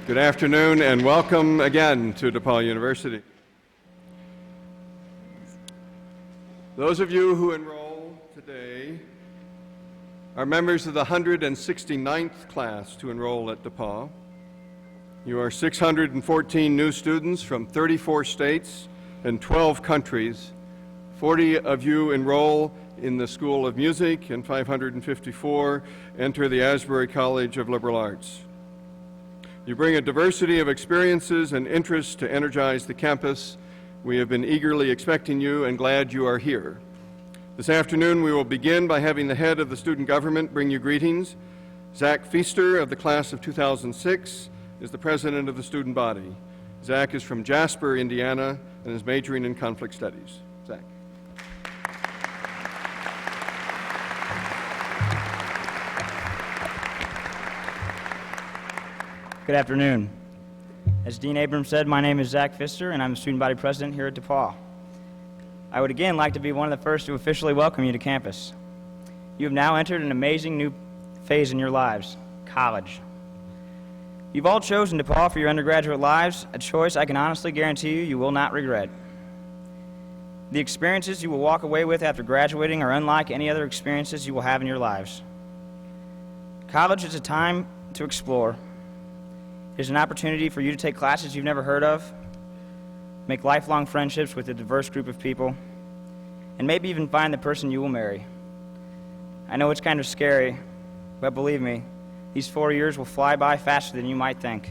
Good afternoon and welcome again to DePauw University. Those of you who enroll today are members of the 169th class to enroll at DePauw. You are 614 new students from 34 states and 12 countries. 40 of you enroll in the School of Music and 554 enter the Asbury College of Liberal Arts. You bring a diversity of experiences and interests to energize the campus. We have been eagerly expecting you and glad you are here. This afternoon we will begin by having the head of the student government bring you greetings. Zach Feaster of the class of 2006 is the president of the student body. Zach is from Jasper, Indiana, and is majoring in conflict studies. Zach. Good afternoon. As Dean Abrams said, my name is Zach Pfister, and I'm the student body president here at DePauw. I would again like to be one of the first to officially welcome you to campus. You have now entered an amazing new phase in your lives, college. You've all chosen DePauw for your undergraduate lives, a choice I can honestly guarantee you will not regret. The experiences you will walk away with after graduating are unlike any other experiences you will have in your lives. College is a time to explore. It is an opportunity for you to take classes you've never heard of, make lifelong friendships with a diverse group of people, and maybe even find the person you will marry. I know it's kind of scary, but believe me, these 4 years will fly by faster than you might think.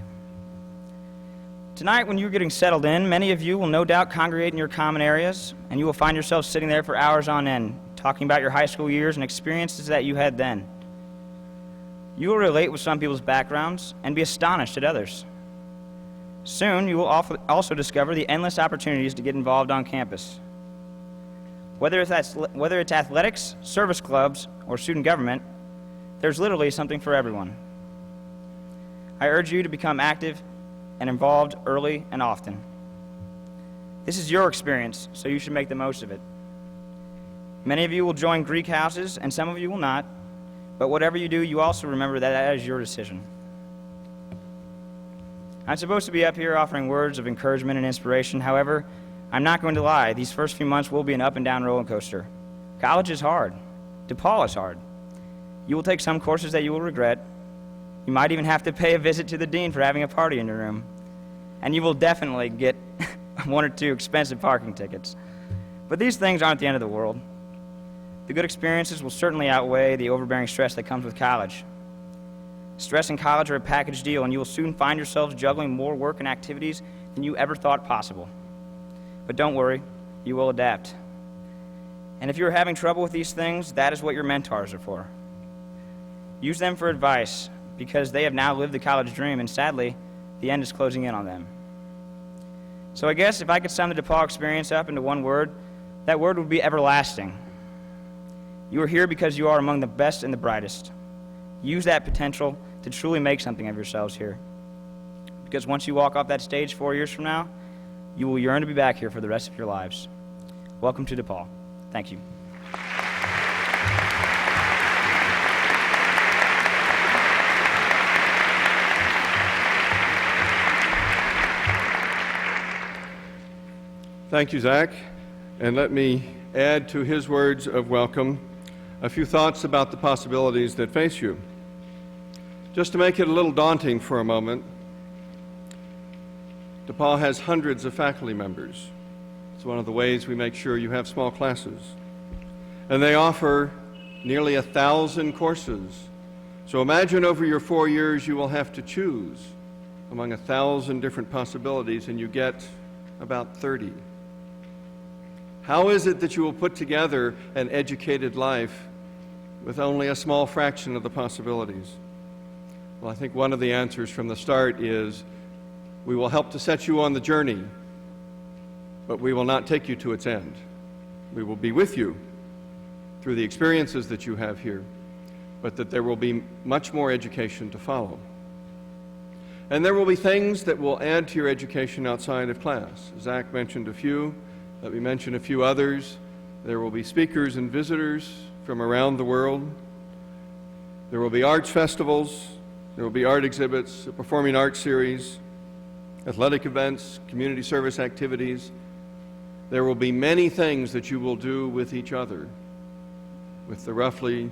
Tonight, when you're getting settled in, many of you will no doubt congregate in your common areas, and you will find yourself sitting there for hours on end, talking about your high school years and experiences that you had then. You will relate with some people's backgrounds and be astonished at others. Soon, you will also discover the endless opportunities to get involved on campus. Whether it's athletics, service clubs, or student government, there's literally something for everyone. I urge you to become active and involved early and often. This is your experience, so you should make the most of it. Many of you will join Greek houses, and some of you will not. But whatever you do, you also remember that that is your decision. I'm supposed to be up here offering words of encouragement and inspiration. However, I'm not going to lie. These first few months will be an up and down roller coaster. College is hard. DePauw is hard. You will take some courses that you will regret. You might even have to pay a visit to the dean for having a party in your room. And you will definitely get one or two expensive parking tickets. But these things aren't the end of the world. The good experiences will certainly outweigh the overbearing stress that comes with college. Stress and college are a package deal, and you will soon find yourselves juggling more work and activities than you ever thought possible. But don't worry, you will adapt. And if you're having trouble with these things, that is what your mentors are for. Use them for advice, because they have now lived the college dream, and sadly, the end is closing in on them. So I guess if I could sum the DePauw experience up into one word, that word would be everlasting. You are here because you are among the best and the brightest. Use that potential to truly make something of yourselves here. Because once you walk off that stage 4 years from now, you will yearn to be back here for the rest of your lives. Welcome to DePauw. Thank you. Thank you, Zach. And let me add to his words of welcome a few thoughts about the possibilities that face you. Just to make it a little daunting for a moment, DePauw has hundreds of faculty members. It's one of the ways we make sure you have small classes. And they offer nearly 1,000 courses. So imagine over your 4 years you will have to choose among 1,000 different possibilities, and you get about 30. How is it that you will put together an educated life with only a small fraction of the possibilities? Well, I think one of the answers from the start is we will help to set you on the journey, but we will not take you to its end. We will be with you through the experiences that you have here, but that there will be much more education to follow. And there will be things that will add to your education outside of class. Zach mentioned a few. Let me mention a few others. There will be speakers and visitors from around the world. There will be arts festivals, There will be art exhibits, a performing arts series, athletic events, community service activities. There will be many things that you will do with each other, with the roughly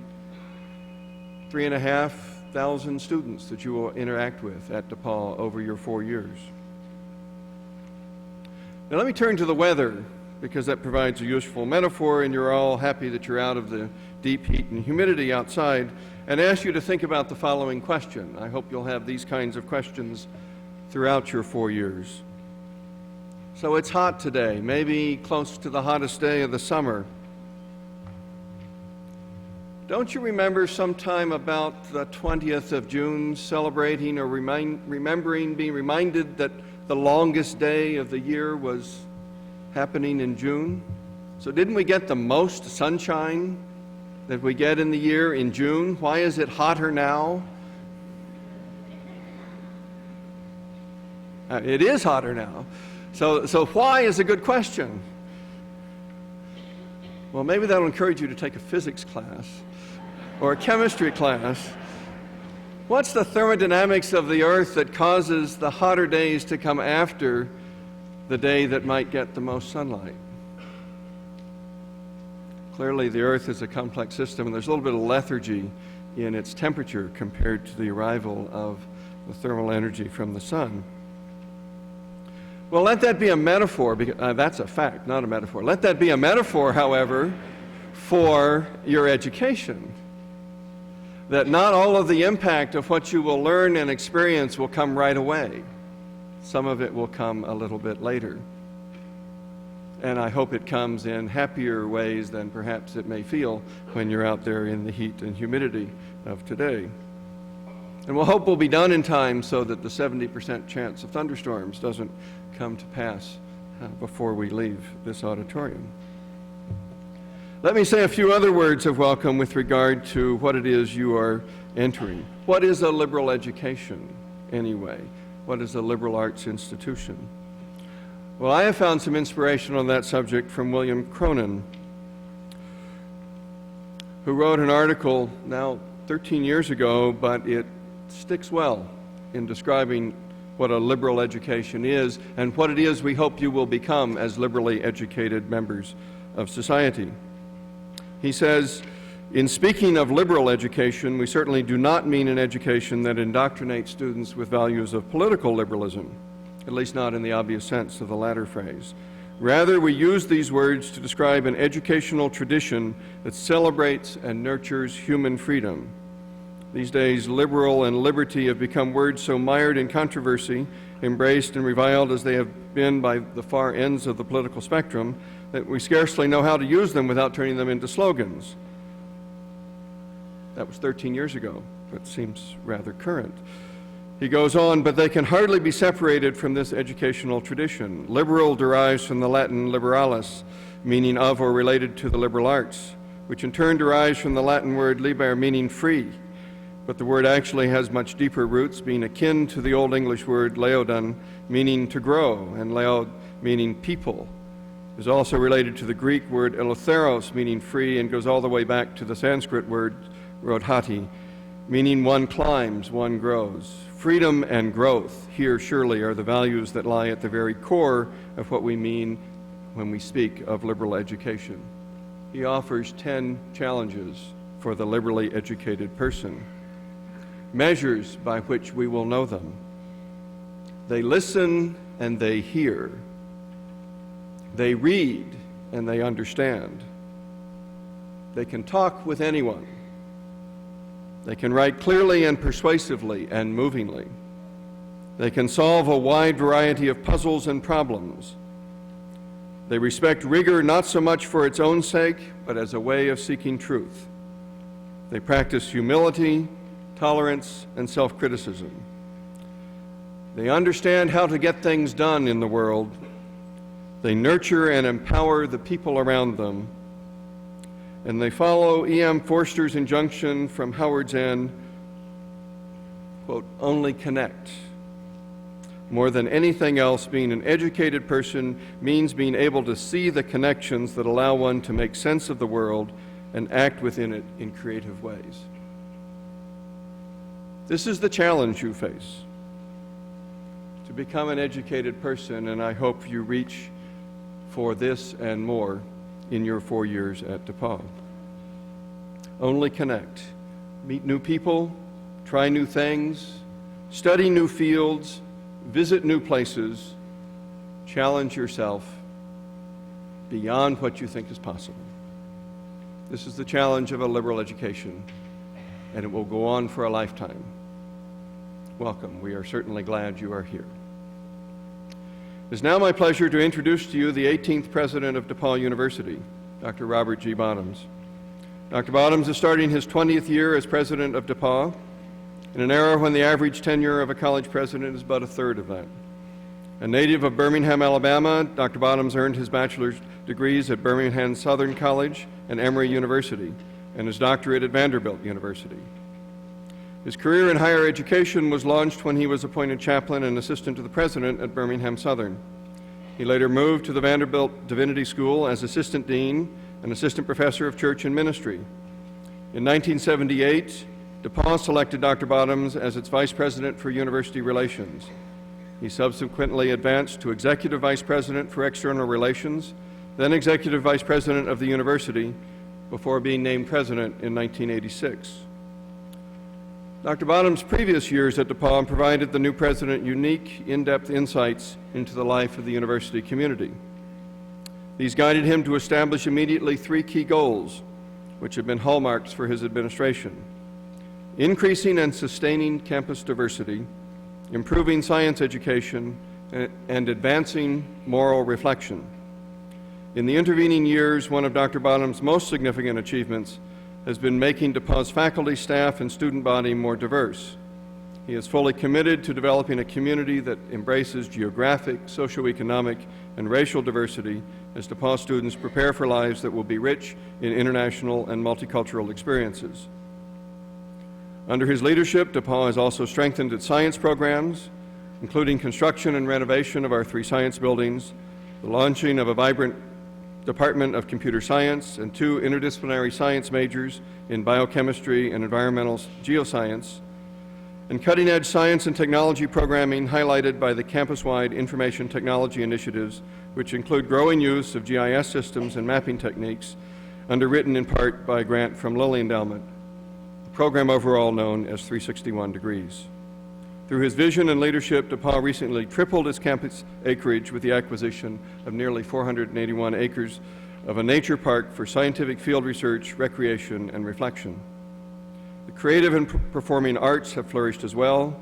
3,500 students that you will interact with at DePauw over your 4 years. Now let me turn to the weather, because that provides a useful metaphor, and you're all happy that you're out of the deep heat and humidity outside, and ask you to think about the following question. I hope you'll have these kinds of questions throughout your 4 years. So it's hot today, maybe close to the hottest day of the summer. Don't you remember sometime about the 20th of June celebrating or being reminded that the longest day of the year was happening in June? So didn't we get the most sunshine that we get in the year in June? Why is it hotter now? It is hotter now. So why is a good question. Well, maybe that'll encourage you to take a physics class or a chemistry class. What's the thermodynamics of the Earth that causes the hotter days to come after the day that might get the most sunlight? Clearly, the Earth is a complex system, and there's a little bit of lethargy in its temperature compared to the arrival of the thermal energy from the sun. Well, let that be a metaphor, because that's a fact, not a metaphor. Let that be a metaphor, however, for your education. That not all of the impact of what you will learn and experience will come right away. Some of it will come a little bit later. And I hope it comes in happier ways than perhaps it may feel when you're out there in the heat and humidity of today. And we'll hope we'll be done in time so that the 70% chance of thunderstorms doesn't come to pass before we leave this auditorium. Let me say a few other words of welcome with regard to what it is you are entering. What is a liberal education, anyway? What is a liberal arts institution? Well, I have found some inspiration on that subject from William Cronin, who wrote an article now 13 years ago, but it sticks well in describing what a liberal education is and what it is we hope you will become as liberally educated members of society. He says, in speaking of liberal education, we certainly do not mean an education that indoctrinates students with values of political liberalism, at least not in the obvious sense of the latter phrase. Rather, we use these words to describe an educational tradition that celebrates and nurtures human freedom. These days, liberal and liberty have become words so mired in controversy, embraced and reviled as they have been by the far ends of the political spectrum, that we scarcely know how to use them without turning them into slogans. That was 13 years ago, but seems rather current. He goes on, but they can hardly be separated from this educational tradition. Liberal derives from the Latin liberalis, meaning of or related to the liberal arts, which in turn derives from the Latin word liber, meaning free. But the word actually has much deeper roots, being akin to the Old English word leodon, meaning to grow, and leod, meaning people. It is also related to the Greek word eleutheros, meaning free, and goes all the way back to the Sanskrit word rodhati, meaning one climbs, one grows. Freedom and growth here surely are the values that lie at the very core of what we mean when we speak of liberal education. He offers 10 challenges for the liberally educated person, measures by which we will know them. They listen and they hear. They read and they understand. They can talk with anyone. They can write clearly and persuasively and movingly. They can solve a wide variety of puzzles and problems. They respect rigor not so much for its own sake, but as a way of seeking truth. They practice humility, tolerance, and self-criticism. They understand how to get things done in the world. They nurture and empower the people around them. And they follow E.M. Forster's injunction from Howard's End, quote, only connect. More than anything else, being an educated person means being able to see the connections that allow one to make sense of the world and act within it in creative ways. This is the challenge you face, to become an educated person, and I hope you reach for this and more in your 4 years at DePauw. Only connect, meet new people, try new things, study new fields, visit new places, challenge yourself beyond what you think is possible. This is the challenge of a liberal education, and it will go on for a lifetime. Welcome. We are certainly glad you are here. It is now my pleasure to introduce to you the 18th president of DePauw University, Dr. Robert G. Bottoms. Dr. Bottoms is starting his 20th year as president of DePauw in an era when the average tenure of a college president is but a third of that. A native of Birmingham, Alabama, Dr. Bottoms earned his bachelor's degrees at Birmingham Southern College and Emory University, and his doctorate at Vanderbilt University. His career in higher education was launched when he was appointed chaplain and assistant to the president at Birmingham Southern. He later moved to the Vanderbilt Divinity School as assistant dean and assistant professor of church and ministry. In 1978, DePauw selected Dr. Bottoms as its vice president for university relations. He subsequently advanced to executive vice president for external relations, then executive vice president of the university, before being named president in 1986. Dr. Bottoms' previous years at DePauw provided the new president unique, in-depth insights into the life of the university community. These guided him to establish immediately 3 key goals, which have been hallmarks for his administration: increasing and sustaining campus diversity, improving science education, and advancing moral reflection. In the intervening years, one of Dr. Bottoms' most significant achievements has been making DePauw's faculty, staff, and student body more diverse. He is fully committed to developing a community that embraces geographic, socioeconomic, and racial diversity as DePauw students prepare for lives that will be rich in international and multicultural experiences. Under his leadership, DePauw has also strengthened its science programs, including construction and renovation of our 3 science buildings, the launching of a vibrant Department of Computer Science and 2 interdisciplinary science majors in biochemistry and environmental geoscience, and cutting-edge science and technology programming highlighted by the campus-wide information technology initiatives, which include growing use of GIS systems and mapping techniques, underwritten in part by a grant from Lilly Endowment, a program overall known as 361 Degrees. Through his vision and leadership, DePauw recently tripled its campus acreage with the acquisition of nearly 481 acres of a nature park for scientific field research, recreation, and reflection. The creative and performing arts have flourished as well,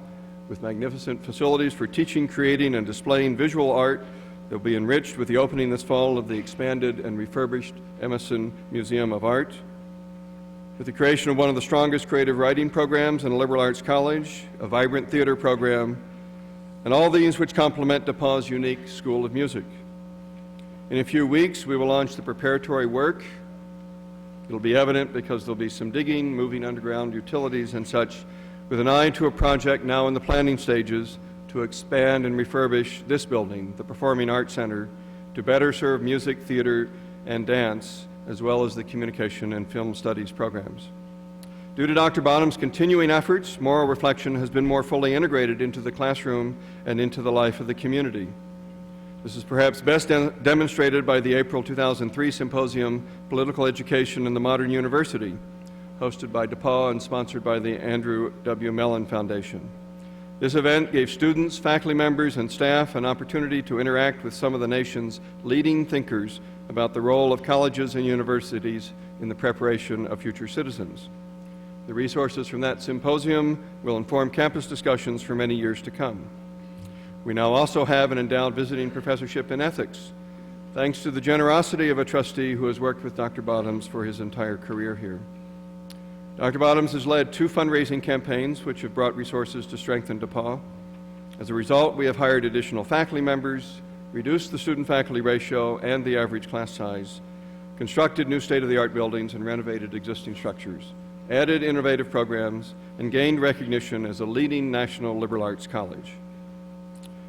with magnificent facilities for teaching, creating, and displaying visual art that will be enriched with the opening this fall of the expanded and refurbished Emerson Museum of Art, with the creation of one of the strongest creative writing programs in a liberal arts college, a vibrant theater program, and all these which complement DePauw's unique School of Music. In a few weeks, we will launch the preparatory work. It'll be evident because there'll be some digging, moving underground utilities and such, with an eye to a project now in the planning stages to expand and refurbish this building, the Performing Arts Center, to better serve music, theater, and dance, as well as the communication and film studies programs. Due to Dr. Bottoms' continuing efforts, moral reflection has been more fully integrated into the classroom and into the life of the community. This is perhaps best demonstrated by the April 2003 symposium, Political Education in the Modern University, hosted by DePauw and sponsored by the Andrew W. Mellon Foundation. This event gave students, faculty members, and staff an opportunity to interact with some of the nation's leading thinkers about the role of colleges and universities in the preparation of future citizens. The resources from that symposium will inform campus discussions for many years to come. We now also have an endowed visiting professorship in ethics, thanks to the generosity of a trustee who has worked with Dr. Bottoms for his entire career here. Dr. Bottoms has led 2 fundraising campaigns which have brought resources to strengthen DePauw. As a result, we have hired additional faculty members, reduced the student-faculty ratio and the average class size, constructed new state-of-the-art buildings and renovated existing structures, added innovative programs, and gained recognition as a leading national liberal arts college.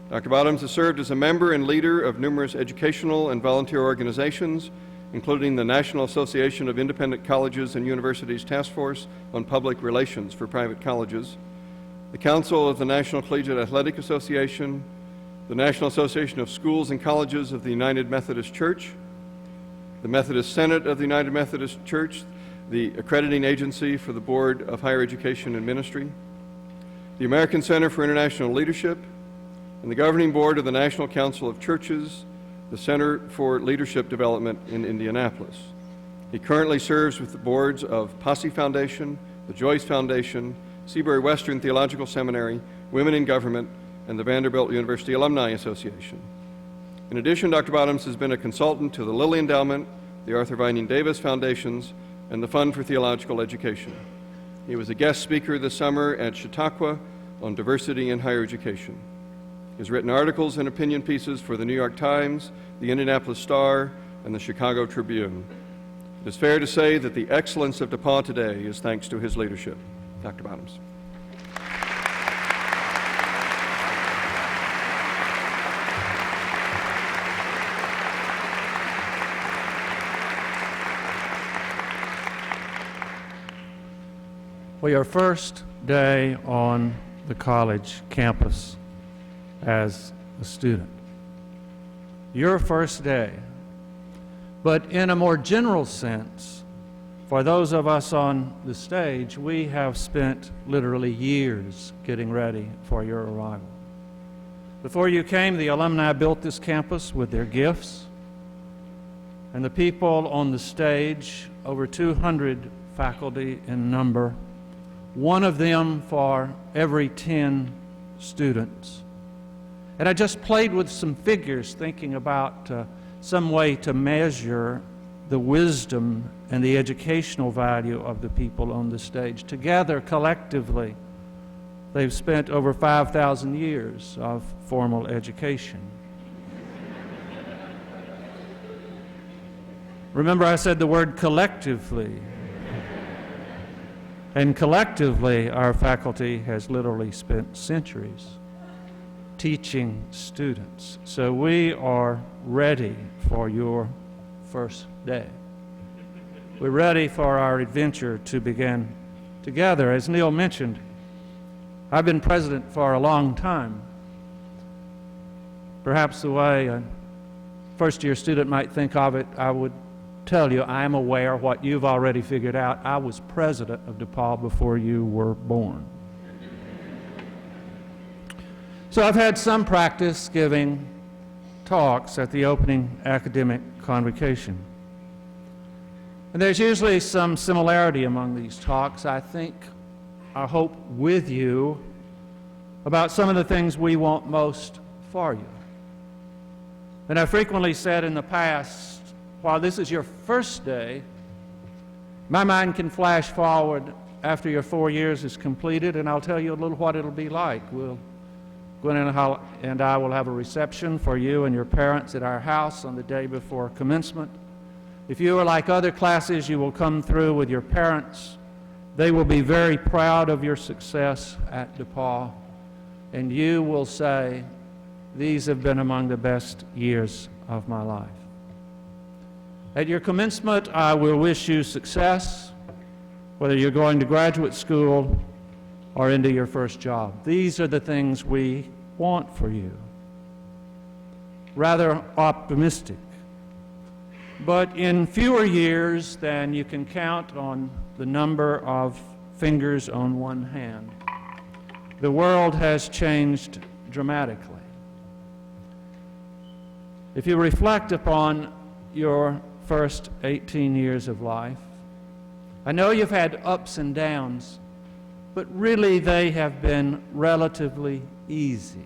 Dr. Bottoms has served as a member and leader of numerous educational and volunteer organizations, including the National Association of Independent Colleges and Universities Task Force on Public Relations for Private Colleges, the Council of the National Collegiate Athletic Association, the National Association of Schools and Colleges of the United Methodist Church, the Methodist Senate of the United Methodist Church, the accrediting agency for the Board of Higher Education and Ministry, the American Center for International Leadership, and the governing board of the National Council of Churches, the Center for Leadership Development in Indianapolis. He currently serves with the boards of Posse Foundation, the Joyce Foundation, Seabury Western Theological Seminary, Women in Government, and the Vanderbilt University Alumni Association. In addition, Dr. Bottoms has been a consultant to the Lilly Endowment, the Arthur Vining Davis Foundations, and the Fund for Theological Education. He was a guest speaker this summer at Chautauqua on diversity in higher education. He has written articles and opinion pieces for the New York Times, the Indianapolis Star, and the Chicago Tribune. It is fair to say that the excellence of DePauw today is thanks to his leadership. Dr. Bottoms. Well, your first day on the college campus as a student. Your first day. But in a more general sense, for those of us on the stage, we have spent literally years getting ready for your arrival. Before you came, the alumni built this campus with their gifts, and the people on the stage, over 200 faculty in number, one of them for every 10 students. And I just played with some figures thinking about some way to measure the wisdom and the educational value of the people on the stage. Together, collectively, they've spent over 5,000 years of formal education. Remember, I said the word collectively. And collectively, our faculty has literally spent centuries teaching students. So we are ready for your first day. We're ready for our adventure to begin together. As Neil mentioned, I've been president for a long time. Perhaps the way a first-year student might think of it, I would tell you, I am aware what you've already figured out. I was president of DePauw before you were born. So I've had some practice giving talks at the opening academic convocation. And there's usually some similarity among these talks, I hope, with you about some of the things we want most for you. And I've frequently said in the past, while this is your first day, my mind can flash forward after your 4 years is completed, and I'll tell you a little what it'll be like. Gwen and I will have a reception for you and your parents at our house on the day before commencement. If you are like other classes, you will come through with your parents. They will be very proud of your success at DePauw, and you will say, "These have been among the best years of my life." At your commencement, I will wish you success, whether you're going to graduate school or into your first job. These are the things we want for you. Rather optimistic. But in fewer years than you can count on the number of fingers on one hand, the world has changed dramatically. If you reflect upon your first 18 years of life, I know you've had ups and downs, but really they have been relatively easy.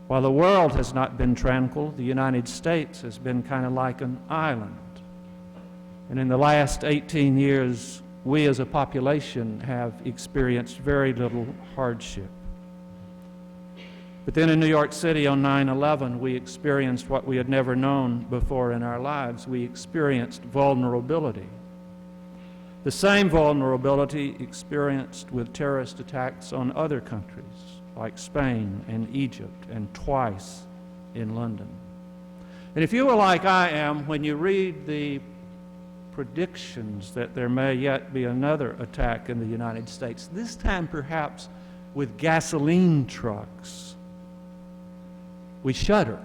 While the world has not been tranquil, the United States has been kind of like an island. And in the last 18 years, we as a population have experienced very little hardship. But then in New York City on 9/11, we experienced what we had never known before in our lives. We experienced vulnerability. The same vulnerability experienced with terrorist attacks on other countries, like Spain and Egypt, and twice in London. And if you were like I am, when you read the predictions that there may yet be another attack in the United States, this time perhaps with gasoline trucks, we shudder.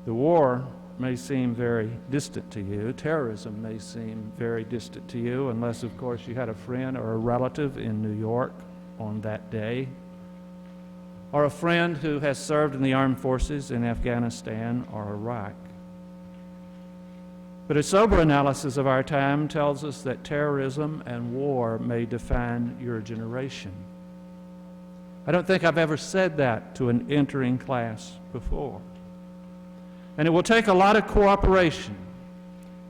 The war may seem very distant to you. Terrorism may seem very distant to you, unless, of course, you had a friend or a relative in New York on that day, or a friend who has served in the armed forces in Afghanistan or Iraq. But a sober analysis of our time tells us that terrorism and war may define your generation. I don't think I've ever said that to an entering class before. And it will take a lot of cooperation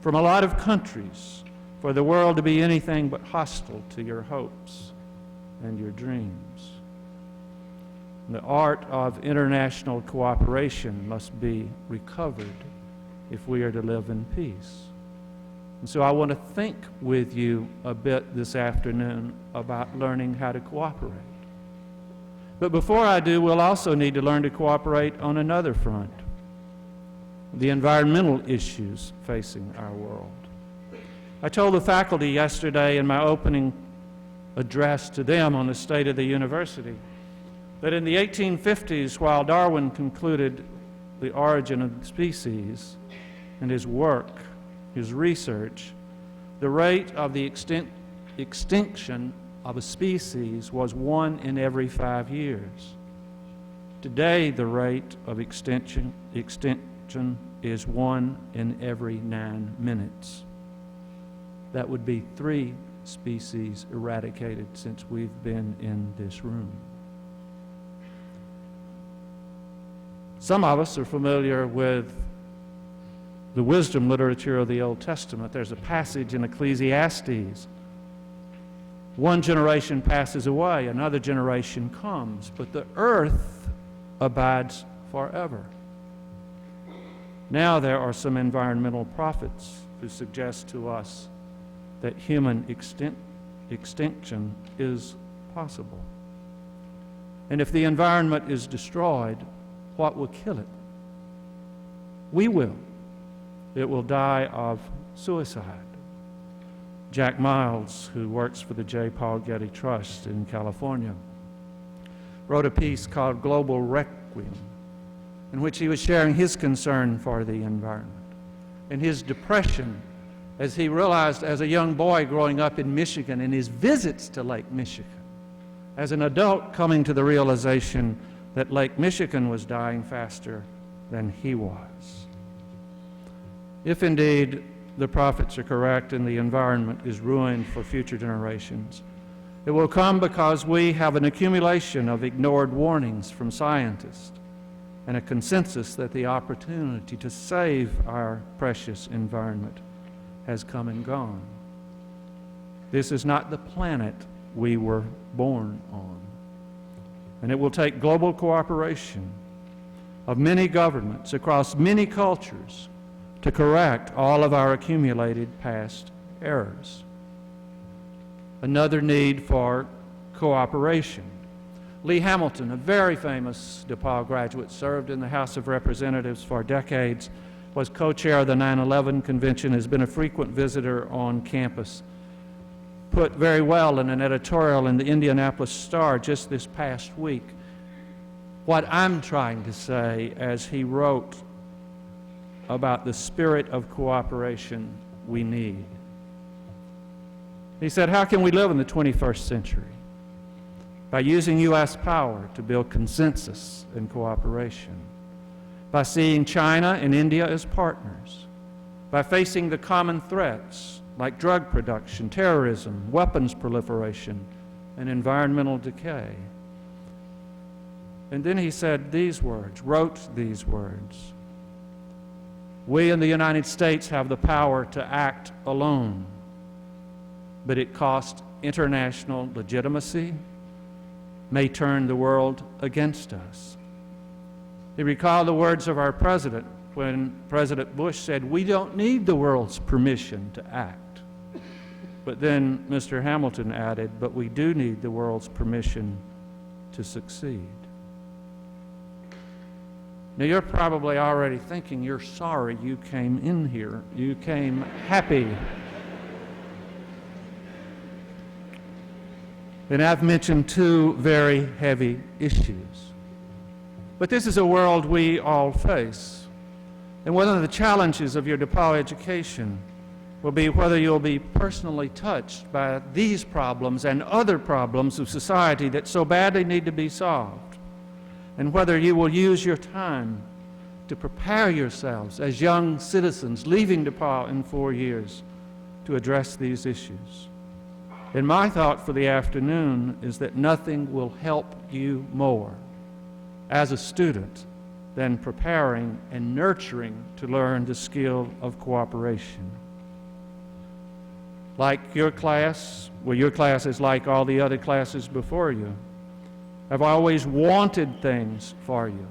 from a lot of countries for the world to be anything but hostile to your hopes and your dreams. The art of international cooperation must be recovered if we are to live in peace. And so I want to think with you a bit this afternoon about learning how to cooperate. But before I do, we'll also need to learn to cooperate on another front: the environmental issues facing our world. I told the faculty yesterday in my opening address to them on the state of the university that in the 1850s, while Darwin concluded the origin of species and his work, his research, the rate of the extinction of a species was 1 in every 5 years. Today, the rate of extinction is 1 in every 9 minutes. That would be 3 species eradicated since we've been in this room. Some of us are familiar with the wisdom literature of the Old Testament. There's a passage in Ecclesiastes. One generation passes away, another generation comes, but the earth abides forever. Now there are some environmental prophets who suggest to us that human extinction is possible. And if the environment is destroyed, what will kill it? We will. It will die of suicide. Jack Miles, who works for the DePauw Getty Trust in California, wrote a piece called Global Requiem, in which he was sharing his concern for the environment and his depression as he realized as a young boy growing up in Michigan in his visits to Lake Michigan, as an adult coming to the realization that Lake Michigan was dying faster than he was. If indeed the prophets are correct and the environment is ruined for future generations, it will come because we have an accumulation of ignored warnings from scientists and a consensus that the opportunity to save our precious environment has come and gone. This is not the planet we were born on. And it will take global cooperation of many governments across many cultures to correct all of our accumulated past errors. Another need for cooperation. Lee Hamilton, a very famous DePauw graduate, served in the House of Representatives for decades, was co-chair of the 9/11 convention, has been a frequent visitor on campus, put very well in an editorial in the Indianapolis Star just this past week what I'm trying to say as he wrote about the spirit of cooperation we need. He said, how can we live in the 21st century? By using U.S. power to build consensus and cooperation, by seeing China and India as partners, by facing the common threats like drug production, terrorism, weapons proliferation, and environmental decay. And then he said these words, wrote these words: we in the United States have the power to act alone, but it costs international legitimacy, may turn the world against us. He recalled the words of our president when President Bush said, we don't need the world's permission to act. But then Mr. Hamilton added, but we do need the world's permission to succeed. Now, you're probably already thinking you're sorry you came in here. You came happy. And I've mentioned two very heavy issues. But this is a world we all face. And one of the challenges of your DePauw education will be whether you'll be personally touched by these problems and other problems of society that so badly need to be solved, and whether you will use your time to prepare yourselves as young citizens leaving DePauw in 4 years to address these issues. And my thought for the afternoon is that nothing will help you more as a student than preparing and nurturing to learn the skill of cooperation. Like your class, well, your class is like all the other classes before you. I've always wanted things for you.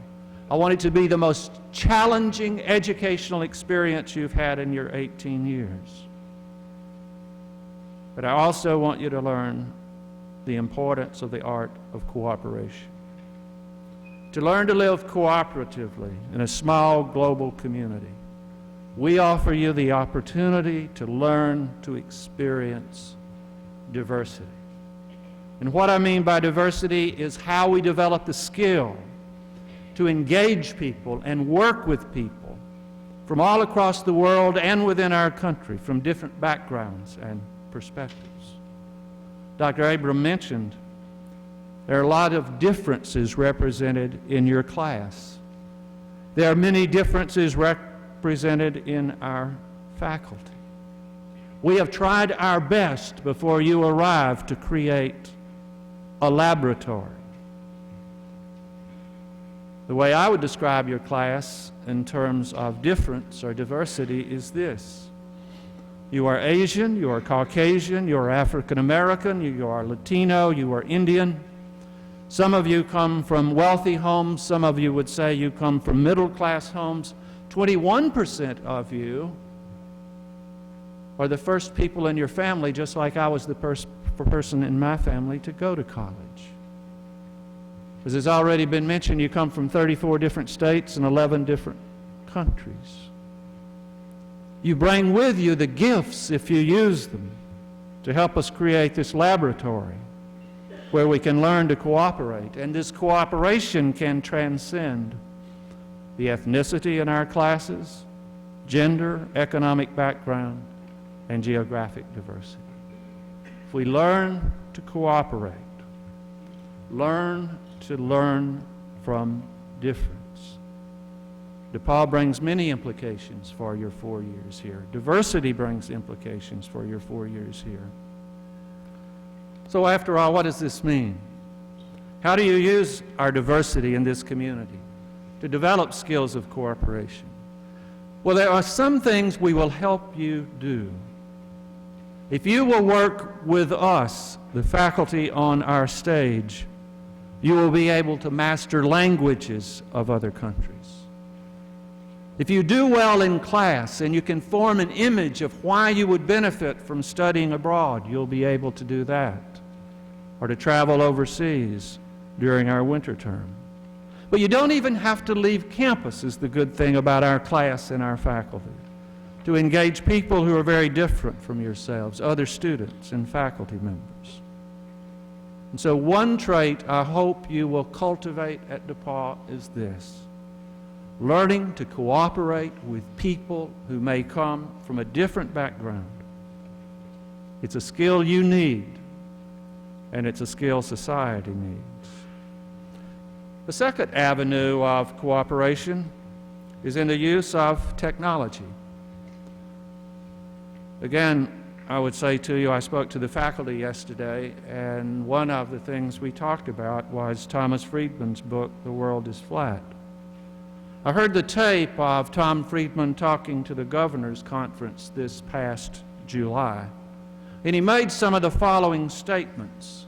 I want it to be the most challenging educational experience you've had in your 18 years. But I also want you to learn the importance of the art of cooperation. To learn to live cooperatively in a small global community, we offer you the opportunity to learn to experience diversity. And what I mean by diversity is how we develop the skill to engage people and work with people from all across the world and within our country, from different backgrounds and perspectives. Dr. Abram mentioned there are a lot of differences represented in your class. There are many differences represented in our faculty. We have tried our best before you arrived to create a laboratory. The way I would describe your class in terms of difference or diversity is this. You are Asian, you are Caucasian, you are African American, you are Latino, you are Indian. Some of you come from wealthy homes, some of you would say you come from middle-class homes. 21% of you are the first people in your family, just like I was the first person in my family to go to college. As has already been mentioned, you come from 34 different states and 11 different countries. You bring with you the gifts, if you use them, to help us create this laboratory where we can learn to cooperate. And this cooperation can transcend the ethnicity in our classes, gender, economic background, and geographic diversity. If we learn to cooperate, learn to learn from difference. DePauw brings many implications for your 4 years here. Diversity brings implications for your 4 years here. So after all, what does this mean? How do you use our diversity in this community to develop skills of cooperation? Well, there are some things we will help you do. If you will work with us, the faculty on our stage, you will be able to master languages of other countries. If you do well in class and you can form an image of why you would benefit from studying abroad, you'll be able to do that, or to travel overseas during our winter term. But you don't even have to leave campus, is the good thing about our class and our faculty, to engage people who are very different from yourselves, other students and faculty members. And so one trait I hope you will cultivate at DePauw is this: learning to cooperate with people who may come from a different background. It's a skill you need, and it's a skill society needs. The second avenue of cooperation is in the use of technology. Again, I would say to you, I spoke to the faculty yesterday, and one of the things we talked about was Thomas Friedman's book, The World is Flat. I heard the tape of Tom Friedman talking to the governor's conference this past July, and he made some of the following statements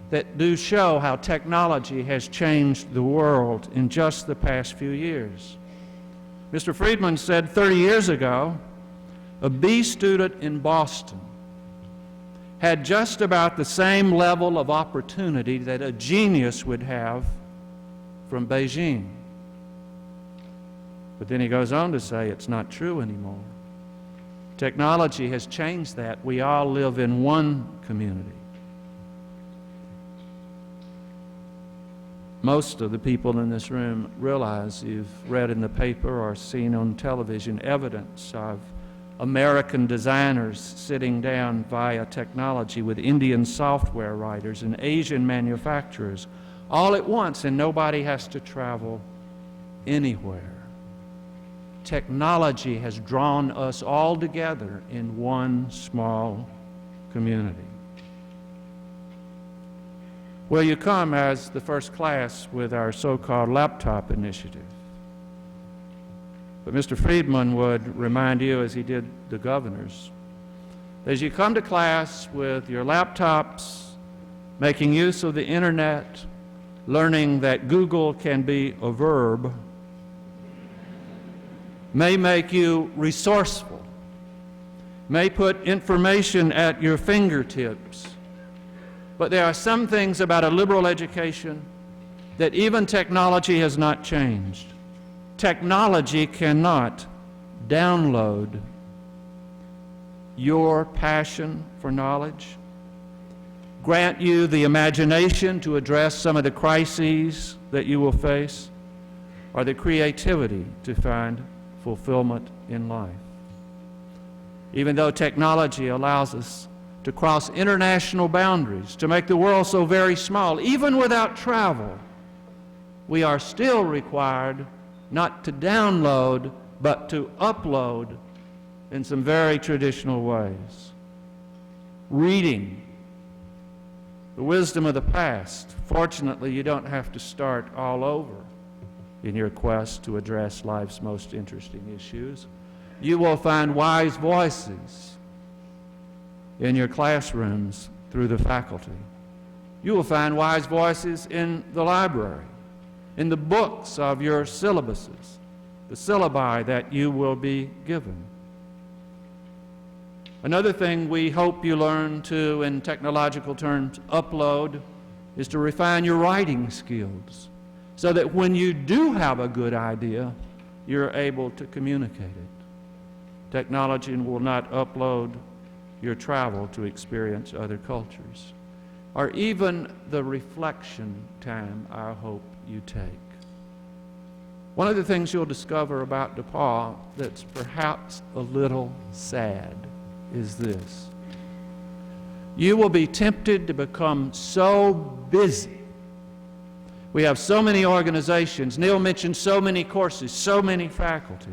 that do show how technology has changed the world in just the past few years. Mr. Friedman said 30 years ago, a B student in Boston had just about the same level of opportunity that a genius would have from Beijing. But then he goes on to say it's not true anymore. Technology has changed that. We all live in one community. Most of the people in this room realize you've read in the paper or seen on television evidence of American designers sitting down via technology with Indian software writers and Asian manufacturers all at once, and nobody has to travel anywhere. Technology has drawn us all together in one small community. Well, you come as the first class with our so-called laptop initiative. But Mr. Friedman would remind you, as he did the governors, that as you come to class with your laptops, making use of the internet, learning that Google can be a verb, may make you resourceful, may put information at your fingertips. But there are some things about a liberal education that even technology has not changed. Technology cannot download your passion for knowledge, grant you the imagination to address some of the crises that you will face, or the creativity to find fulfillment in life. Even though technology allows us to cross international boundaries, to make the world so very small, even without travel, we are still required not to download, but to upload in some very traditional ways. Reading the wisdom of the past. Fortunately, you don't have to start all over in your quest to address life's most interesting issues. You will find wise voices in your classrooms through the faculty. You will find wise voices in the library, in the books of your syllabuses, the syllabi that you will be given. Another thing we hope you learn to, in technological terms, upload, is to refine your writing skills so that when you do have a good idea, you're able to communicate it. Technology will not upload your travel to experience other cultures, or even the reflection time I hope you take. One of the things you'll discover about DePauw that's perhaps a little sad is this. You will be tempted to become so busy. We have so many organizations. Neil mentioned so many courses, so many faculty,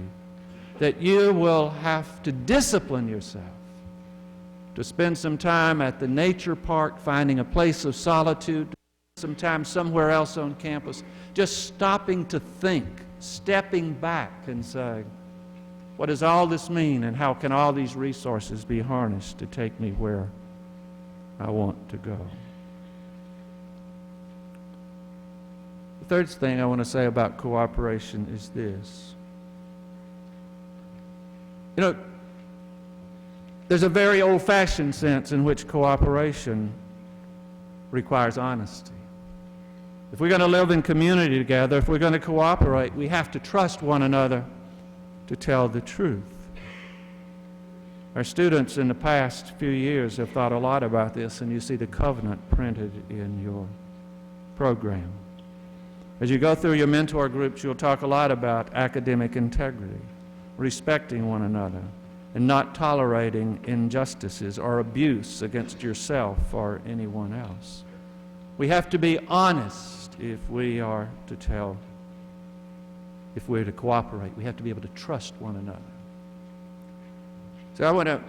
that you will have to discipline yourself to spend some time at the nature park, finding a place of solitude, some time somewhere else on campus, just stopping to think, stepping back and saying, what does all this mean, and how can all these resources be harnessed to take me where I want to go? The third thing I want to say about cooperation is this. You know, there's a very old-fashioned sense in which cooperation requires honesty. If we're going to live in community together, if we're going to cooperate, we have to trust one another to tell the truth. Our students in the past few years have thought a lot about this, and you see the covenant printed in your program. As you go through your mentor groups, you'll talk a lot about academic integrity, respecting one another, and not tolerating injustices or abuse against yourself or anyone else. We have to be honest if we are to tell, if we're to cooperate. We have to be able to trust one another. So I want to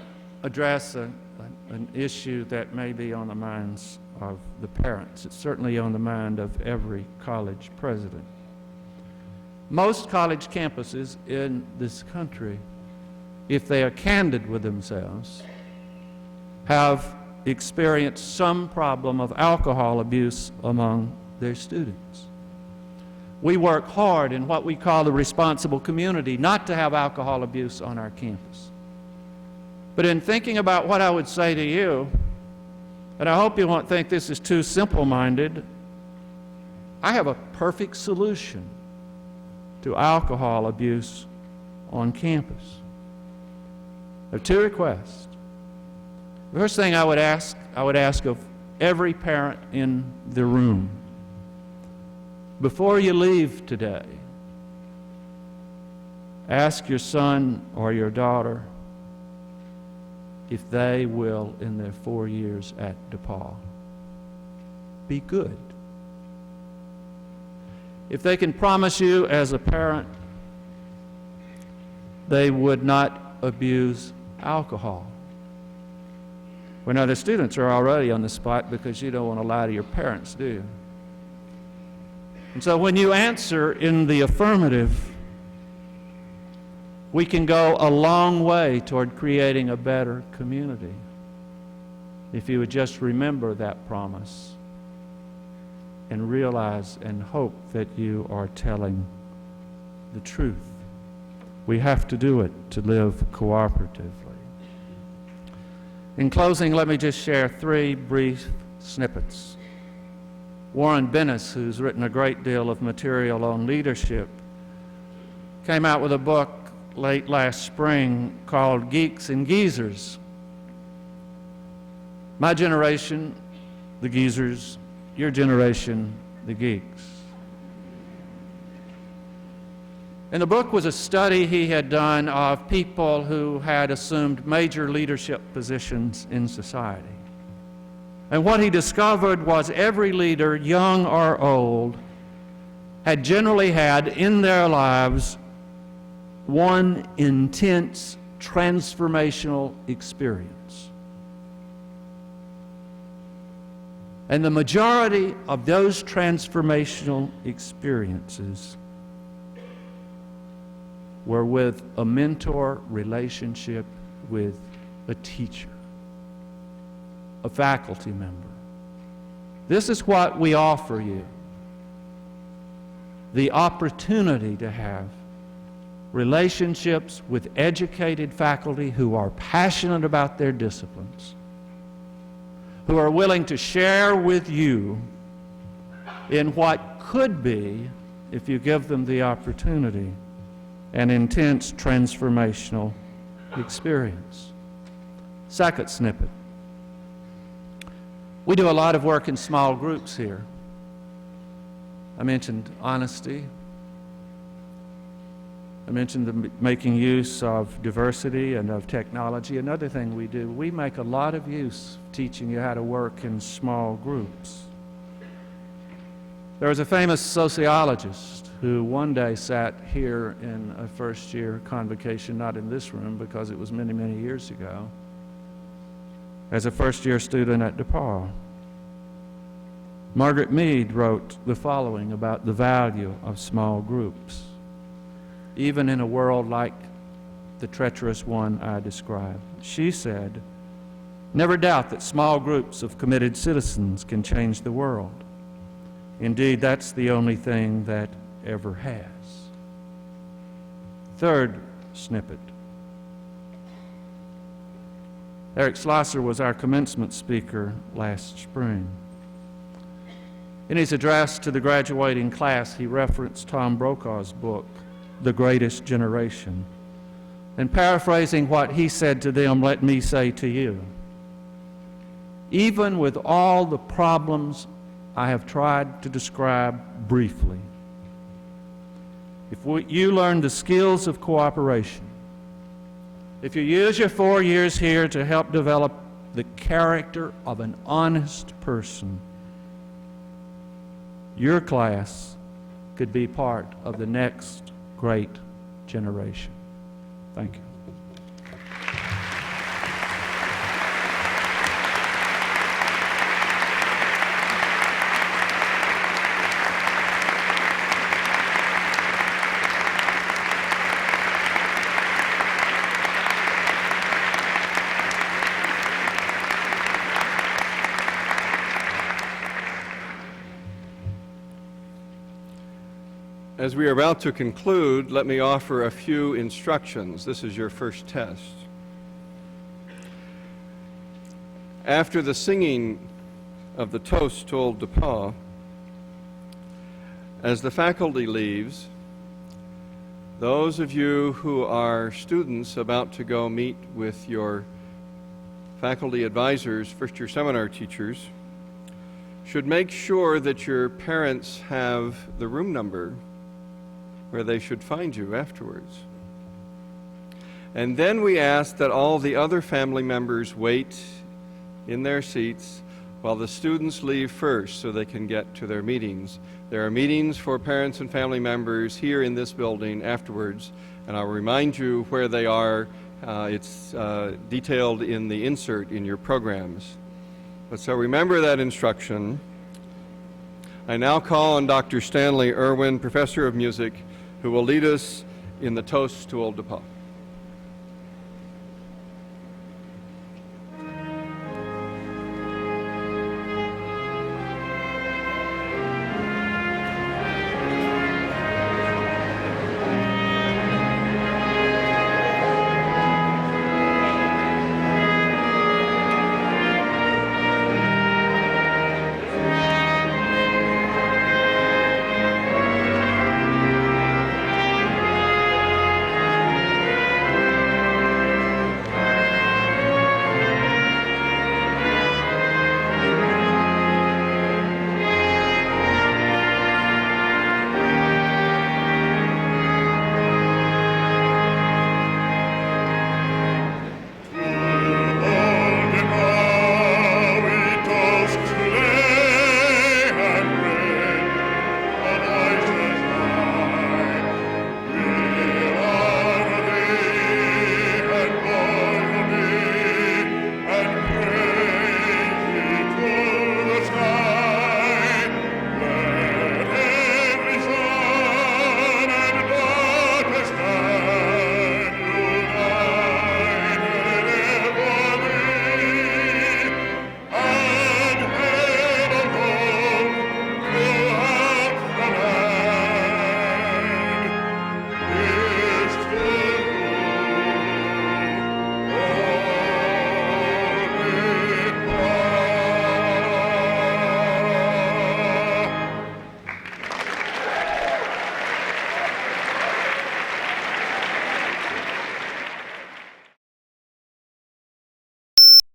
address an issue that may be on the minds of the parents. It's certainly on the mind of every college president. Most college campuses in this country, if they are candid with themselves, have experienced some problem of alcohol abuse among their students. We work hard in what we call the responsible community not to have alcohol abuse on our campus. But in thinking about what I would say to you, and I hope you won't think this is too simple-minded, I have a perfect solution to alcohol abuse on campus. There are two requests. The first thing I would ask of every parent in the room, before you leave today, ask your son or your daughter if they will, in their 4 years at DePauw, be good. If they can promise you as a parent they would not abuse alcohol. Well, now the students are already on the spot because you don't want to lie to your parents, do you? And so when you answer in the affirmative, we can go a long way toward creating a better community if you would just remember that promise and realize and hope that you are telling the truth. We have to do it to live cooperatively. In closing, let me just share 3 brief snippets. Warren Bennis, who's written a great deal of material on leadership, came out with a book late last spring called Geeks and Geezers. My generation, the geezers; your generation, the geeks. And the book was a study he had done of people who had assumed major leadership positions in society. And what he discovered was every leader, young or old, had generally had in their lives one intense transformational experience. And the majority of those transformational experiences were with a mentor relationship with a teacher, a faculty member. This is what we offer you: the opportunity to have relationships with educated faculty who are passionate about their disciplines, who are willing to share with you in what could be, if you give them the opportunity, an intense transformational experience. Second snippet. We do a lot of work in small groups here. I mentioned honesty. I mentioned making use of diversity and of technology. Another thing we do, we make a lot of use of teaching you how to work in small groups. There was a famous sociologist who one day sat here in a first-year convocation, not in this room because it was many, many years ago, as a first-year student at DePauw. Margaret Mead wrote the following about the value of small groups, even in a world like the treacherous one I described. She said, "Never doubt that small groups of committed citizens can change the world. Indeed, that's the only thing that ever has." Third snippet. Eric Slosser was our commencement speaker last spring. In his address to the graduating class, he referenced Tom Brokaw's book, The Greatest Generation. And paraphrasing what he said to them, let me say to you, even with all the problems I have tried to describe briefly, if you learn the skills of cooperation, if you use your 4 years here to help develop the character of an honest person, your class could be part of the next great generation. Thank you. As we are about to conclude, let me offer a few instructions. This is your first test. After the singing of the toast to Old DePauw, as the faculty leaves, Those of you who are students about to go meet with your faculty advisors, first-year seminar teachers, should make sure that your parents have the room number where they should find you afterwards. And then we ask that all the other family members wait in their seats while the students leave first so they can get to their meetings. There are meetings for parents and family members here in this building afterwards, and I'll remind you where they are. It's detailed in the insert in your programs. But so remember that instruction. I now call on Dr. Stanley Irwin, Professor of Music, who will lead us in the toast to Old DePauw.